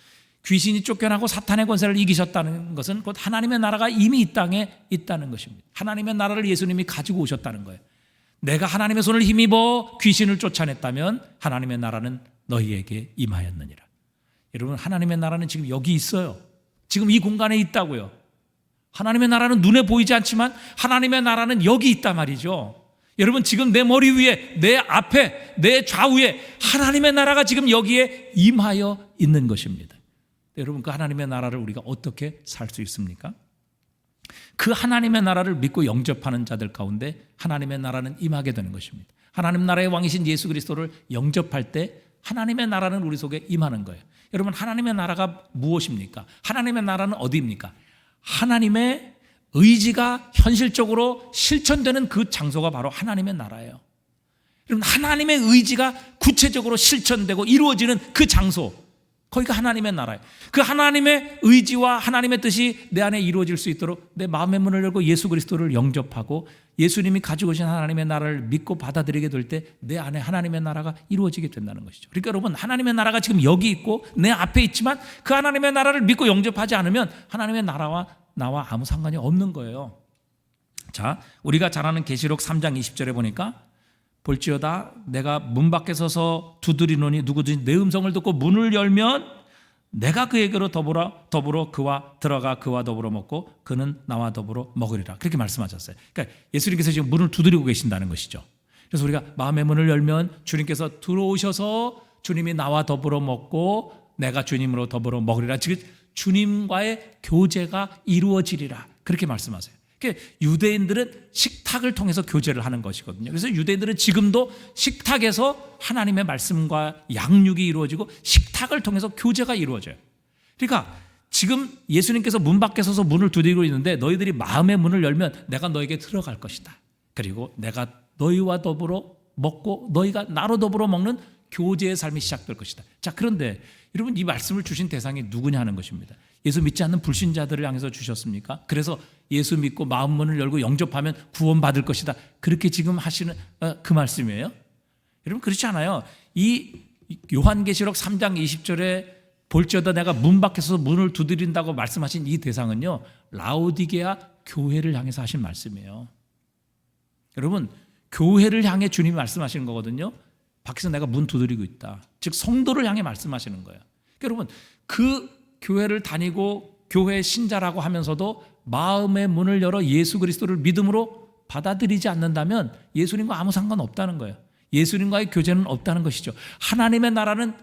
귀신이 쫓겨나고 사탄의 권세를 이기셨다는 것은 곧 하나님의 나라가 이미 이 땅에 있다는 것입니다. 하나님의 나라를 예수님이 가지고 오셨다는 거예요. 내가 하나님의 손을 힘입어 귀신을 쫓아냈다면 하나님의 나라는 너희에게 임하였느니라. 여러분, 하나님의 나라는 지금 여기 있어요. 지금 이 공간에 있다고요. 하나님의 나라는 눈에 보이지 않지만 하나님의 나라는 여기 있단 말이죠. 여러분, 지금 내 머리 위에, 내 앞에, 내 좌우에 하나님의 나라가 지금 여기에 임하여 있는 것입니다. 여러분, 그 하나님의 나라를 우리가 어떻게 살 수 있습니까? 그 하나님의 나라를 믿고 영접하는 자들 가운데 하나님의 나라는 임하게 되는 것입니다. 하나님 나라의 왕이신 예수 그리스도를 영접할 때 하나님의 나라는 우리 속에 임하는 거예요. 여러분, 하나님의 나라가 무엇입니까? 하나님의 나라는 어디입니까? 하나님의 의지가 현실적으로 실천되는 그 장소가 바로 하나님의 나라예요. 여러분, 하나님의 의지가 구체적으로 실천되고 이루어지는 그 장소, 거기가 하나님의 나라예요. 그 하나님의 의지와 하나님의 뜻이 내 안에 이루어질 수 있도록 내 마음의 문을 열고 예수 그리스도를 영접하고 예수님이 가지고 오신 하나님의 나라를 믿고 받아들이게 될 때 내 안에 하나님의 나라가 이루어지게 된다는 것이죠. 그러니까 여러분, 하나님의 나라가 지금 여기 있고 내 앞에 있지만 그 하나님의 나라를 믿고 영접하지 않으면 하나님의 나라와 나와 아무 상관이 없는 거예요. 자, 우리가 잘 아는 계시록 3장 20절에 보니까 볼지어다 내가 문 밖에 서서 두드리노니 누구든지 내 음성을 듣고 문을 열면 내가 그에게로 더불어 그와 들어가 그와 더불어 먹고 그는 나와 더불어 먹으리라, 그렇게 말씀하셨어요. 그러니까 예수님께서 지금 문을 두드리고 계신다는 것이죠. 그래서 우리가 마음의 문을 열면 주님께서 들어오셔서 주님이 나와 더불어 먹고 내가 주님으로 더불어 먹으리라, 즉 주님과의 교제가 이루어지리라, 그렇게 말씀하세요. 유대인들은 식탁을 통해서 교제를 하는 것이거든요. 그래서 유대인들은 지금도 식탁에서 하나님의 말씀과 양육이 이루어지고 식탁을 통해서 교제가 이루어져요. 그러니까 지금 예수님께서 문 밖에 서서 문을 두드리고 있는데 너희들이 마음의 문을 열면 내가 너에게 들어갈 것이다. 그리고 내가 너희와 더불어 먹고 너희가 나로 더불어 먹는 교제의 삶이 시작될 것이다. 자, 그런데 여러분, 이 말씀을 주신 대상이 누구냐 하는 것입니다. 예수 믿지 않는 불신자들을 향해서 주셨습니까? 그래서 예수 믿고 마음 문을 열고 영접하면 구원받을 것이다, 그렇게 지금 하시는 그 말씀이에요? 여러분, 그렇지 않아요. 이 요한계시록 3장 20절에 볼지어다 내가 문 밖에서 문을 두드린다고 말씀하신 이 대상은요, 라오디게아 교회를 향해서 하신 말씀이에요. 여러분, 교회를 향해 주님이 말씀하시는 거거든요. 밖에서 내가 문 두드리고 있다, 즉 성도를 향해 말씀하시는 거예요. 그러니까 여러분, 그 교회를 다니고 교회 신자라고 하면서도 마음의 문을 열어 예수 그리스도를 믿음으로 받아들이지 않는다면 예수님과 아무 상관없다는 거예요. 예수님과의 교제는 없다는 것이죠. 하나님의 나라는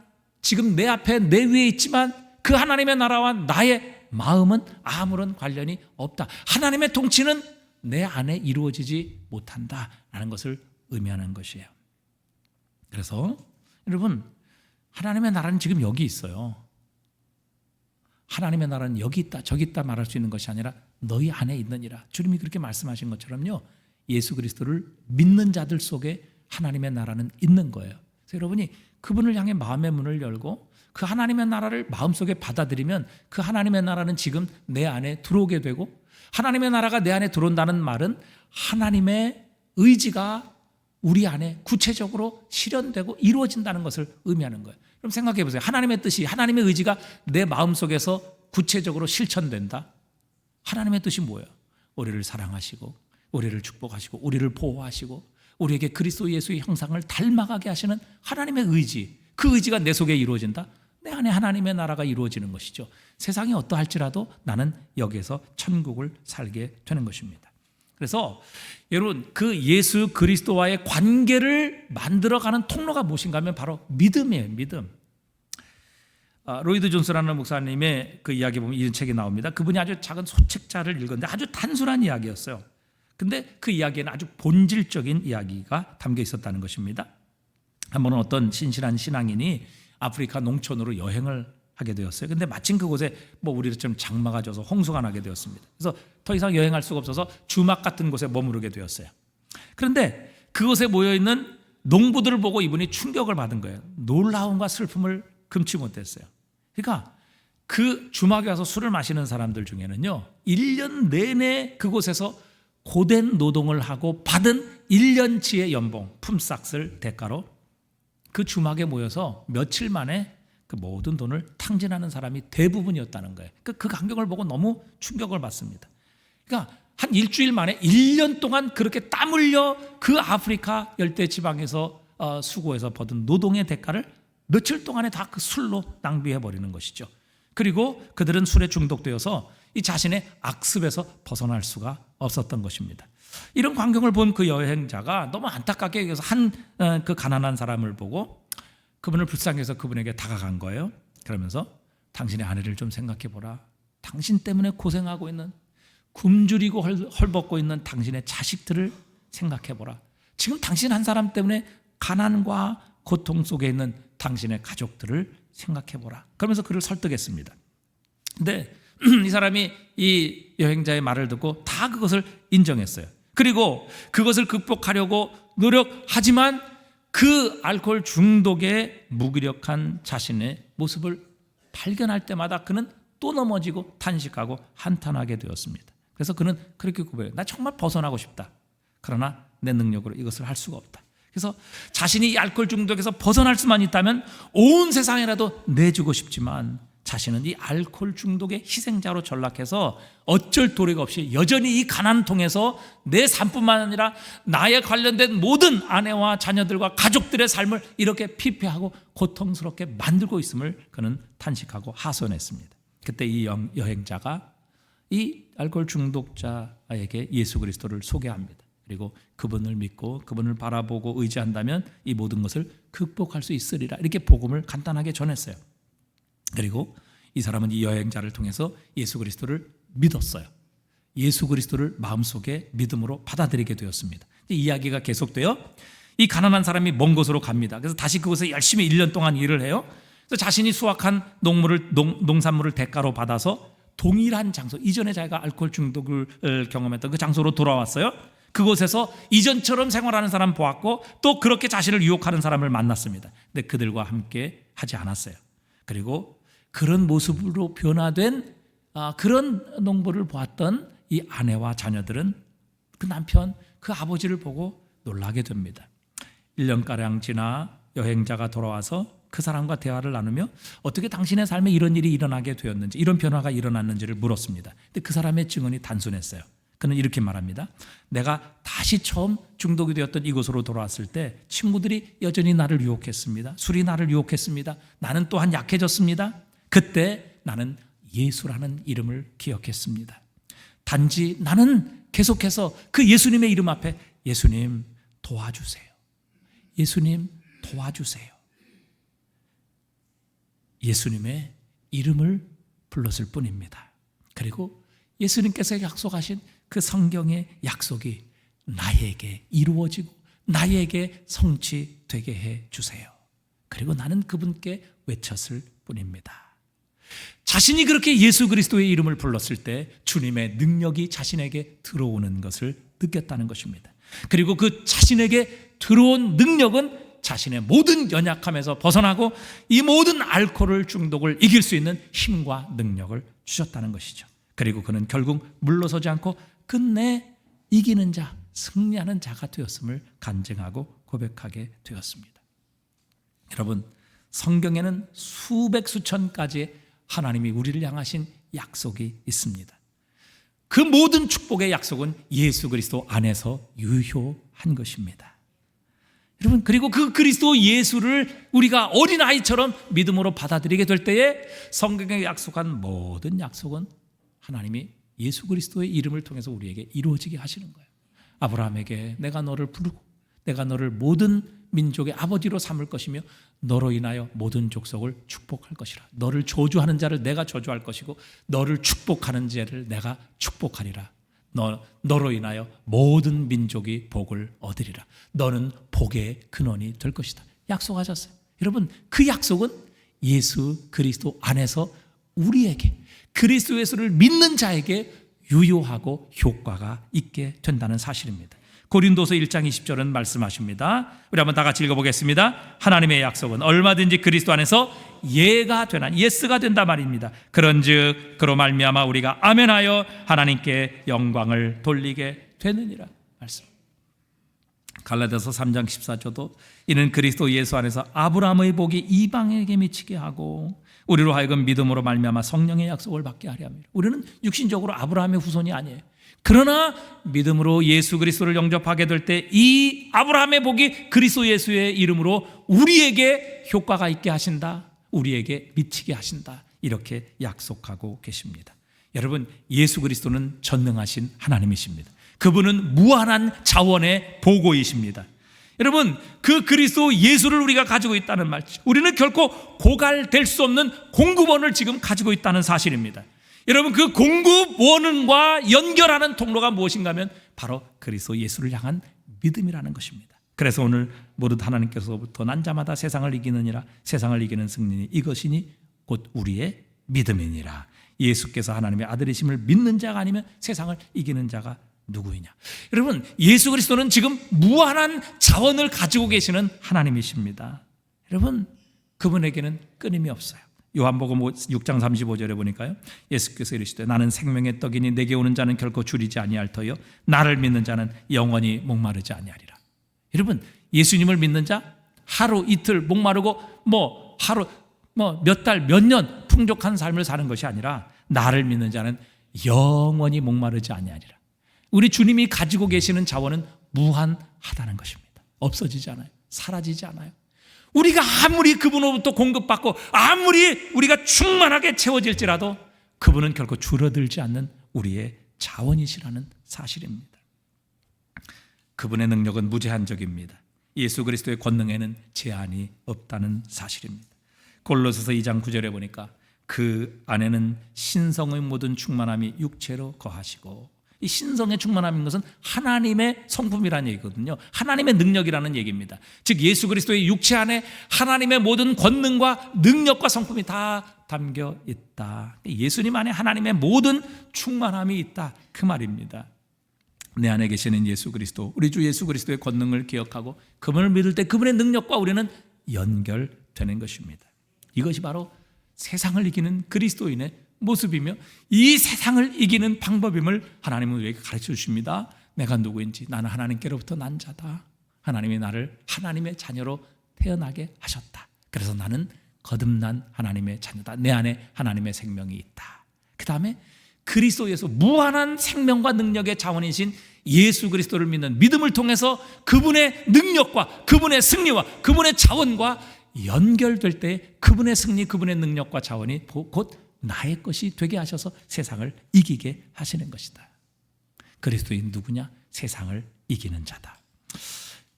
지금 내 앞에 내 위에 있지만 그 하나님의 나라와 나의 마음은 아무런 관련이 없다. 하나님의 통치는 내 안에 이루어지지 못한다라는 것을 의미하는 것이에요. 그래서 여러분, 하나님의 나라는 지금 여기 있어요. 하나님의 나라는 여기 있다 저기 있다 말할 수 있는 것이 아니라 너희 안에 있느니라. 주님이 그렇게 말씀하신 것처럼요, 예수 그리스도를 믿는 자들 속에 하나님의 나라는 있는 거예요. 그래서 여러분이 그분을 향해 마음의 문을 열고 그 하나님의 나라를 마음속에 받아들이면 그 하나님의 나라는 지금 내 안에 들어오게 되고, 하나님의 나라가 내 안에 들어온다는 말은 하나님의 의지가 우리 안에 구체적으로 실현되고 이루어진다는 것을 의미하는 거예요. 그럼 생각해 보세요. 하나님의 뜻이, 하나님의 의지가 내 마음속에서 구체적으로 실천된다. 하나님의 뜻이 뭐예요? 우리를 사랑하시고 우리를 축복하시고 우리를 보호하시고 우리에게 그리스도 예수의 형상을 닮아가게 하시는 하나님의 의지, 그 의지가 내 속에 이루어진다. 내 안에 하나님의 나라가 이루어지는 것이죠. 세상이 어떠할지라도 나는 여기에서 천국을 살게 되는 것입니다. 그래서 여러분, 그 예수 그리스도와의 관계를 만들어가는 통로가 무엇인가 하면 바로 믿음이에요. 믿음. 로이드 존스라는 목사님의 그 이야기 보면 이런 책이 나옵니다. 그분이 아주 작은 소책자를 읽었는데 아주 단순한 이야기였어요. 근데 그 이야기에는 아주 본질적인 이야기가 담겨 있었다는 것입니다. 한 번은 어떤 신실한 신앙인이 아프리카 농촌으로 여행을 하게 되었어요. 근데 마침 그곳에 뭐 우리처럼 장마가 져서 홍수가 나게 되었습니다. 그래서 더 이상 여행할 수가 없어서 주막 같은 곳에 머무르게 되었어요. 그런데 그곳에 모여있는 농부들을 보고 이분이 충격을 받은 거예요. 놀라움과 슬픔을 금치 못했어요. 그러니까 그 주막에 와서 술을 마시는 사람들 중에는요, 1년 내내 그곳에서 고된 노동을 하고 받은 1년치의 연봉, 품삯을 대가로 그 주막에 모여서 며칠 만에 그 모든 돈을 탕진하는 사람이 대부분이었다는 거예요. 그 광경을 보고 너무 충격을 받습니다. 그러니까 한 일주일 만에 1년 동안 그렇게 땀 흘려 그 아프리카 열대 지방에서 수고해서 받은 노동의 대가를 며칠 동안에 다 그 술로 낭비해 버리는 것이죠. 그리고 그들은 술에 중독되어서 이 자신의 악습에서 벗어날 수가 없었던 것입니다. 이런 광경을 본 그 여행자가 너무 안타깝게 여기서 그 가난한 사람을 보고 그분을 불쌍해서 그분에게 다가간 거예요. 그러면서 당신의 아내를 좀 생각해 보라. 당신 때문에 고생하고 있는, 굶주리고 헐벗고 있는 당신의 자식들을 생각해 보라. 지금 당신 한 사람 때문에 가난과 고통 속에 있는 당신의 가족들을 생각해 보라. 그러면서 그를 설득했습니다. 근데 이 사람이 이 여행자의 말을 듣고 다 그것을 인정했어요. 그리고 그것을 극복하려고 노력하지만 그 알코올 중독의 무기력한 자신의 모습을 발견할 때마다 그는 또 넘어지고 탄식하고 한탄하게 되었습니다. 그래서 그는 그렇게 고백해요. 나 정말 벗어나고 싶다. 그러나 내 능력으로 이것을 할 수가 없다. 그래서 자신이 이 알코올 중독에서 벗어날 수만 있다면 온 세상이라도 내주고 싶지만 자신은 이 알코올 중독의 희생자로 전락해서 어쩔 도리가 없이 여전히 이 가난통에서 내 삶뿐만 아니라 나에 관련된 모든 아내와 자녀들과 가족들의 삶을 이렇게 피폐하고 고통스럽게 만들고 있음을 그는 탄식하고 하소연했습니다. 그때 이 여행자가 이 알코올 중독자에게 예수 그리스도를 소개합니다. 그리고 그분을 믿고 그분을 바라보고 의지한다면 이 모든 것을 극복할 수 있으리라, 이렇게 복음을 간단하게 전했어요. 그리고 이 사람은 이 여행자를 통해서 예수 그리스도를 믿었어요. 예수 그리스도를 마음속에 믿음으로 받아들이게 되었습니다. 이야기가 계속돼요. 이 가난한 사람이 먼 곳으로 갑니다. 그래서 다시 그곳에 열심히 1년 동안 일을 해요. 그래서 자신이 수확한 농산물을 대가로 받아서 동일한 장소, 이전에 자기가 알코올 중독을 경험했던 그 장소로 돌아왔어요. 그곳에서 이전처럼 생활하는 사람 보았고 또 그렇게 자신을 유혹하는 사람을 만났습니다. 근데 그들과 함께 하지 않았어요. 그리고 그런 모습으로 변화된 그런 농부를 보았던 이 아내와 자녀들은 그 남편, 그 아버지를 보고 놀라게 됩니다. 1년가량 지나 여행자가 돌아와서 그 사람과 대화를 나누며 어떻게 당신의 삶에 이런 일이 일어나게 되었는지, 이런 변화가 일어났는지를 물었습니다. 근데 그 사람의 증언이 단순했어요. 그는 이렇게 말합니다. 내가 다시 처음 중독이 되었던 이곳으로 돌아왔을 때 친구들이 여전히 나를 유혹했습니다. 술이 나를 유혹했습니다. 나는 또한 약해졌습니다. 그때 나는 예수라는 이름을 기억했습니다. 단지 나는 계속해서 그 예수님의 이름 앞에 예수님 도와주세요. 예수님 도와주세요. 예수님의 이름을 불렀을 뿐입니다. 그리고 예수님께서 약속하신 그 성경의 약속이 나에게 이루어지고 나에게 성취되게 해 주세요. 그리고 나는 그분께 외쳤을 뿐입니다. 자신이 그렇게 예수 그리스도의 이름을 불렀을 때 주님의 능력이 자신에게 들어오는 것을 느꼈다는 것입니다. 그리고 그 자신에게 들어온 능력은 자신의 모든 연약함에서 벗어나고 이 모든 알코올 중독을 이길 수 있는 힘과 능력을 주셨다는 것이죠. 그리고 그는 결국 물러서지 않고 끝내 이기는 자, 승리하는 자가 되었음을 간증하고 고백하게 되었습니다. 여러분, 성경에는 수백 수천 가지의 하나님이 우리를 향하신 약속이 있습니다. 그 모든 축복의 약속은 예수 그리스도 안에서 유효한 것입니다. 여러분, 그리고 그 그리스도 예수를 우리가 어린아이처럼 믿음으로 받아들이게 될 때에 성경에 약속한 모든 약속은 하나님이 예수 그리스도의 이름을 통해서 우리에게 이루어지게 하시는 거예요. 아브라함에게 내가 너를 부르고 내가 너를 모든 민족의 아버지로 삼을 것이며 너로 인하여 모든 족속을 축복할 것이라. 너를 저주하는 자를 내가 저주할 것이고 너를 축복하는 자를 내가 축복하리라. 너로 인하여 모든 민족이 복을 얻으리라. 너는 복의 근원이 될 것이다. 약속하셨어요. 여러분, 그 약속은 예수 그리스도 안에서 우리에게, 그리스도 예수를 믿는 자에게 유효하고 효과가 있게 된다는 사실입니다. 고린도서 1장 20절은 말씀하십니다. 우리 한번 다 같이 읽어보겠습니다. 하나님의 약속은 얼마든지 그리스도 안에서 예가 되나, 예스가 된다 말입니다. 그런즉 그로 말미암아 우리가 아멘하여 하나님께 영광을 돌리게 되느니라 말씀. 갈라디아서 3장 14절도 이는 그리스도 예수 안에서 아브라함의 복이 이방에게 미치게 하고 우리로 하여금 믿음으로 말미암아 성령의 약속을 받게 하려 합니다. 우리는 육신적으로 아브라함의 후손이 아니에요. 그러나 믿음으로 예수 그리스도를 영접하게 될 때 이 아브라함의 복이 그리스도 예수의 이름으로 우리에게 효과가 있게 하신다, 우리에게 미치게 하신다, 이렇게 약속하고 계십니다. 여러분, 예수 그리스도는 전능하신 하나님이십니다. 그분은 무한한 자원의 보고이십니다. 여러분, 그 그리스도 예수를 우리가 가지고 있다는 말, 우리는 결코 고갈될 수 없는 공급원을 지금 가지고 있다는 사실입니다. 여러분, 그 공급원과 연결하는 통로가 무엇인가 하면 바로 그리스도 예수를 향한 믿음이라는 것입니다. 그래서 오늘 모두 하나님께서부터 난 자마다 세상을 이기느니라, 세상을 이기는 승리니 이것이니 곧 우리의 믿음이니라. 예수께서 하나님의 아들이심을 믿는 자가 아니면 세상을 이기는 자가 누구이냐. 여러분, 예수 그리스도는 지금 무한한 자원을 가지고 계시는 하나님이십니다. 여러분, 그분에게는 끊임이 없어요. 요한복음 6장 35절에 보니까요, 예수께서 이르시되 나는 생명의 떡이니 내게 오는 자는 결코 줄이지 아니할 터요 나를 믿는 자는 영원히 목마르지 아니하리라. 여러분, 예수님을 믿는 자 하루 이틀 목마르고 하루 몇 달 몇 년 풍족한 삶을 사는 것이 아니라 나를 믿는 자는 영원히 목마르지 아니하리라. 우리 주님이 가지고 계시는 자원은 무한하다는 것입니다. 없어지지 않아요. 사라지지 않아요. 우리가 아무리 그분으로부터 공급받고 아무리 우리가 충만하게 채워질지라도 그분은 결코 줄어들지 않는 우리의 자원이시라는 사실입니다. 그분의 능력은 무제한적입니다. 예수 그리스도의 권능에는 제한이 없다는 사실입니다. 골로새서 2장 9절에 보니까 그 안에는 신성의 모든 충만함이 육체로 거하시고, 이 신성의 충만함인 것은 하나님의 성품이라는 얘기거든요. 하나님의 능력이라는 얘기입니다. 즉 예수 그리스도의 육체 안에 하나님의 모든 권능과 능력과 성품이 다 담겨 있다. 예수님 안에 하나님의 모든 충만함이 있다, 그 말입니다. 내 안에 계시는 예수 그리스도, 우리 주 예수 그리스도의 권능을 기억하고 그분을 믿을 때 그분의 능력과 우리는 연결되는 것입니다. 이것이 바로 세상을 이기는 그리스도인의 모습이며 이 세상을 이기는 방법임을 하나님은 우리에게 가르쳐 주십니다. 내가 누구인지, 나는 하나님께로부터 난 자다. 하나님이 나를 하나님의 자녀로 태어나게 하셨다. 그래서 나는 거듭난 하나님의 자녀다. 내 안에 하나님의 생명이 있다. 그 다음에 그리스도에서 무한한 생명과 능력의 자원이신 예수 그리스도를 믿는 믿음을 통해서 그분의 능력과 그분의 승리와 그분의 자원과 연결될 때 그분의 승리, 그분의 능력과 자원이 곧 나의 것이 되게 하셔서 세상을 이기게 하시는 것이다. 그리스도인 누구냐? 세상을 이기는 자다.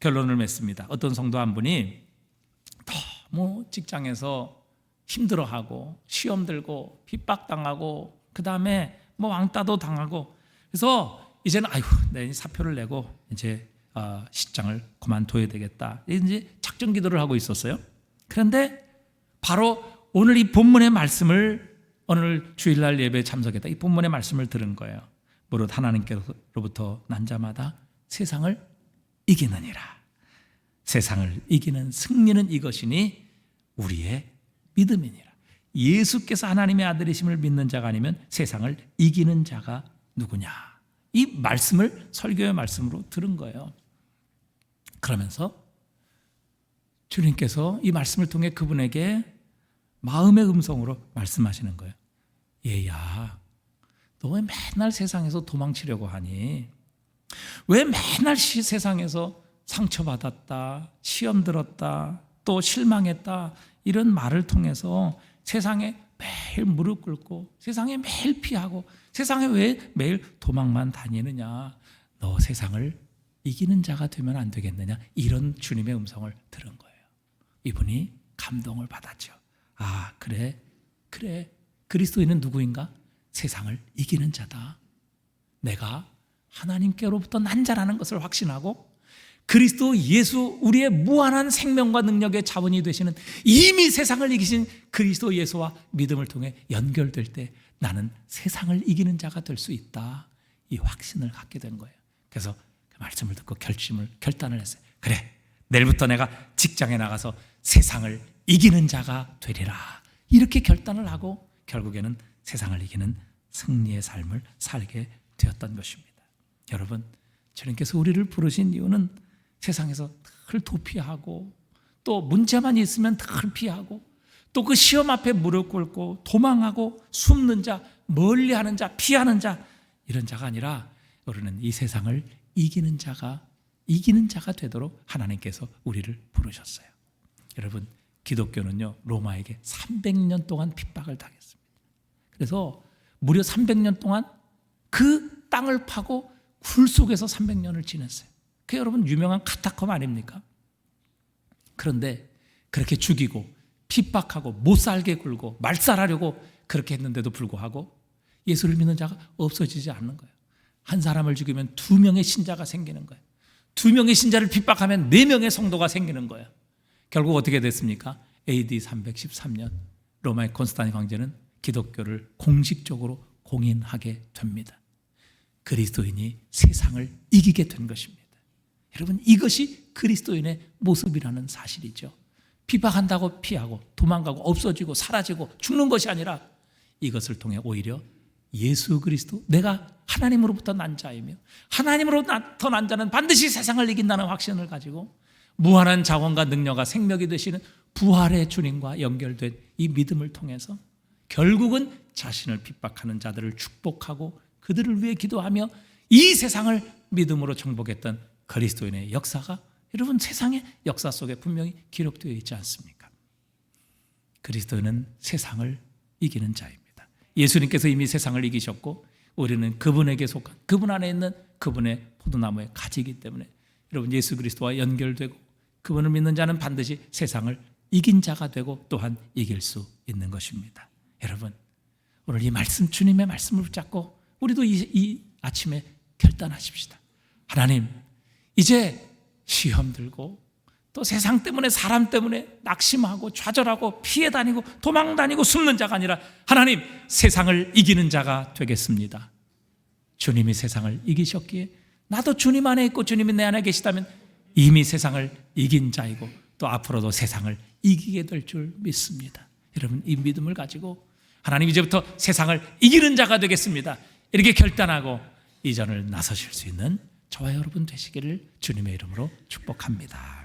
결론을 맺습니다. 어떤 성도 한 분이 너무 직장에서 힘들어하고 시험 들고 핍박당하고 그 다음에 왕따도 당하고, 그래서 이제는 내 사표를 내고 이제 직장을 그만둬야 되겠다, 이제 작정 기도를 하고 있었어요. 그런데 바로 오늘 이 본문의 말씀을, 오늘 주일날 예배에 참석했다, 이 본문의 말씀을 들은 거예요. 무릇 하나님께로부터 난 자마다 세상을 이기느니라. 세상을 이기는 승리는 이것이니 우리의 믿음이니라. 예수께서 하나님의 아들이심을 믿는 자가 아니면 세상을 이기는 자가 누구냐. 이 말씀을 설교의 말씀으로 들은 거예요. 그러면서 주님께서 이 말씀을 통해 그분에게 마음의 음성으로 말씀하시는 거예요. 얘야, 너 왜 맨날 세상에서 도망치려고 하니? 왜 맨날 세상에서 상처받았다, 시험 들었다, 또 실망했다, 이런 말을 통해서 세상에 매일 무릎 꿇고 세상에 매일 피하고 세상에 왜 매일 도망만 다니느냐? 너 세상을 이기는 자가 되면 안 되겠느냐? 이런 주님의 음성을 들은 거예요. 이분이 감동을 받았죠. 그래. 그리스도인은 누구인가? 세상을 이기는 자다. 내가 하나님께로부터 난 자라는 것을 확신하고 그리스도 예수 우리의 무한한 생명과 능력의 자원이 되시는 이미 세상을 이기신 그리스도 예수와 믿음을 통해 연결될 때 나는 세상을 이기는 자가 될 수 있다. 이 확신을 갖게 된 거예요. 그래서 그 말씀을 듣고 결단을 했어요. 그래, 내일부터 내가 직장에 나가서 세상을 이기는 자가 되리라. 이렇게 결단을 하고 결국에는 세상을 이기는 승리의 삶을 살게 되었던 것입니다. 여러분, 주님께서 우리를 부르신 이유는 세상에서 늘 도피하고 또 문제만 있으면 늘 피하고 또 그 시험 앞에 무릎 꿇고 도망하고 숨는 자, 멀리하는 자, 피하는 자, 이런 자가 아니라 우리는 이 세상을 이기는 자가 되도록 하나님께서 우리를 부르셨어요. 여러분, 기독교는요 로마에게 300년 동안 핍박을 당했습니다. 그래서 무려 300년 동안 그 땅을 파고 굴 속에서 300년을 지냈어요. 그 여러분 유명한 카타콤 아닙니까? 그런데 그렇게 죽이고 핍박하고 못 살게 굴고 말살하려고 그렇게 했는데도 불구하고 예수를 믿는 자가 없어지지 않는 거예요. 한 사람을 죽이면 2명의 신자가 생기는 거예요. 2명의 신자를 핍박하면 4명의 성도가 생기는 거예요. 결국 어떻게 됐습니까? AD 313년 로마의 콘스탄틴 황제는 기독교를 공식적으로 공인하게 됩니다. 그리스도인이 세상을 이기게 된 것입니다. 여러분, 이것이 그리스도인의 모습이라는 사실이죠. 핍박한다고 피하고 도망가고 없어지고 사라지고 죽는 것이 아니라 이것을 통해 오히려 예수 그리스도, 내가 하나님으로부터 난 자이며 하나님으로부터 난 자는 반드시 세상을 이긴다는 확신을 가지고 무한한 자원과 능력과 생명이 되시는 부활의 주님과 연결된 이 믿음을 통해서 결국은 자신을 핍박하는 자들을 축복하고 그들을 위해 기도하며 이 세상을 믿음으로 정복했던 그리스도인의 역사가 여러분 세상의 역사 속에 분명히 기록되어 있지 않습니까? 그리스도는 세상을 이기는 자입니다. 예수님께서 이미 세상을 이기셨고 우리는 그분에게 속한 그분 안에 있는 그분의 포도나무의 가지이기 때문에 여러분 예수 그리스도와 연결되고 그분을 믿는 자는 반드시 세상을 이긴 자가 되고 또한 이길 수 있는 것입니다. 여러분, 오늘 이 말씀, 주님의 말씀을 붙잡고 우리도 이 아침에 결단하십시다. 하나님, 이제 시험 들고 또 세상 때문에 사람 때문에 낙심하고 좌절하고 피해 다니고 도망 다니고 숨는 자가 아니라 하나님, 세상을 이기는 자가 되겠습니다. 주님이 세상을 이기셨기에 나도 주님 안에 있고 주님이 내 안에 계시다면 이미 세상을 이긴 자이고 또 앞으로도 세상을 이기게 될 줄 믿습니다. 여러분, 이 믿음을 가지고 하나님 이제부터 세상을 이기는 자가 되겠습니다. 이렇게 결단하고 이전을 나서실 수 있는 저와 여러분 되시기를 주님의 이름으로 축복합니다.